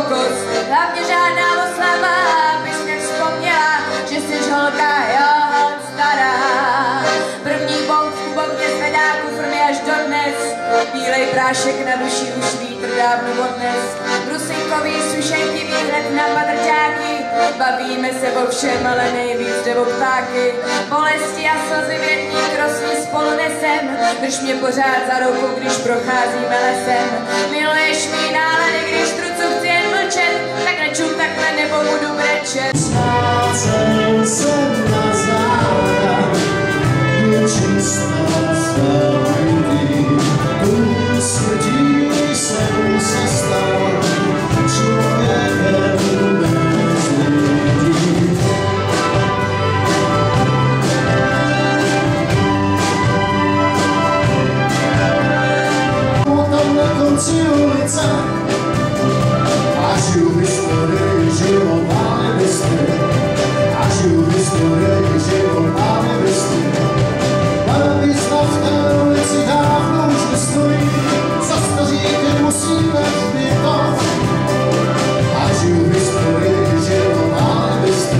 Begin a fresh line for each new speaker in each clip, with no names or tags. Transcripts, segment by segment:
pokus, hlavně žádná oslava, abys nevzpomněla, že jsi holka, jo, stará. První bong v kubovně zvedá kufr mi až dodnes, bílej prášek na duši už vítr dávno odnes. Brusinkový sušenky výhled na padrťáky, bavíme se o všem, ale nejvíc jde o ptáky. Bolesti a slzy větník rosní spolu nesem, drž mě pořád za ruku, když procházíme lesem. Miluješ mý nálady, když trucu chci jen mlčet, tak nečum takhle nebo budu brečet.
Ztrácel jsem na záda, čistá slavitý, tu smrtí jsem se stal člověkem bez lidí. Tam na konci ulice a žiju v historii života nebesky, a žiju v historii života nebesky. Paradiska v té ulici dávno už nestojí, za staříkem musíme zbytovat. A žiju v historii života nebesky,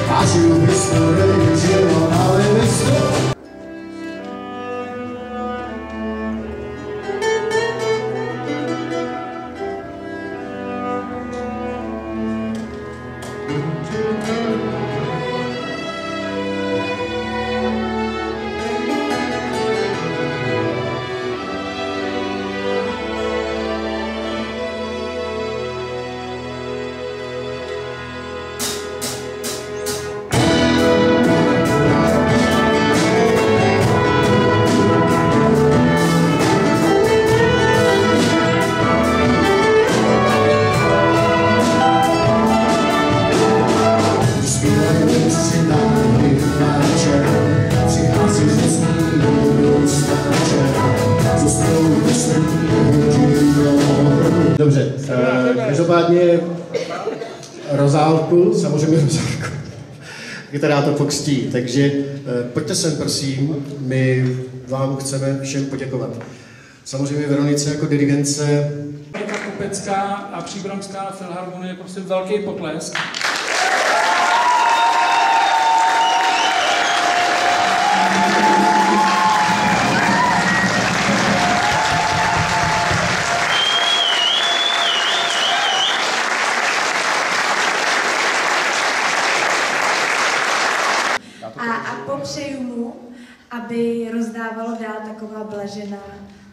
a žiju v historii života nebesky. Dobře, každopádně Rozálku, samozřejmě Rozálku, která to pokřtí, takže pojďte sem, prosím, my vám chceme všem poděkovat. Samozřejmě Veronice jako dirigence.
Kopecká a Příbramská filharmonie, prostě velký potlesk.
A popřeju mu, aby rozdávalo dál taková blažená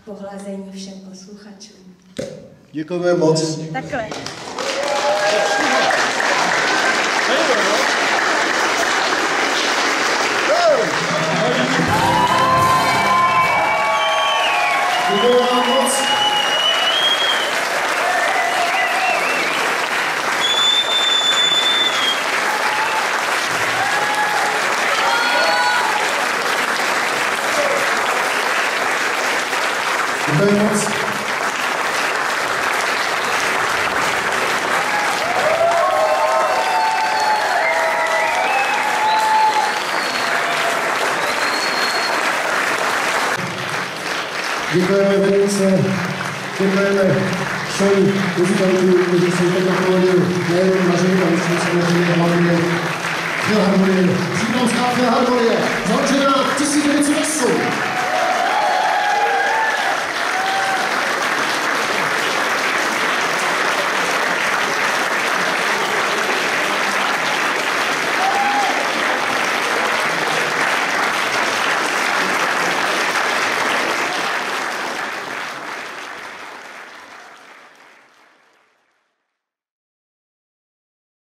pohlazení všem posluchačům.
Děkujeme moc.
Takhle.
Děkuji vám moc. Děkuji moc. Děkujeme Veronice, děkujeme všem muzikantům, kteří jsou teď na pódiu, nejenom na živě, ale samozřejmě hlavně Filharmonie, Příbramská filharmonie, založená 1908.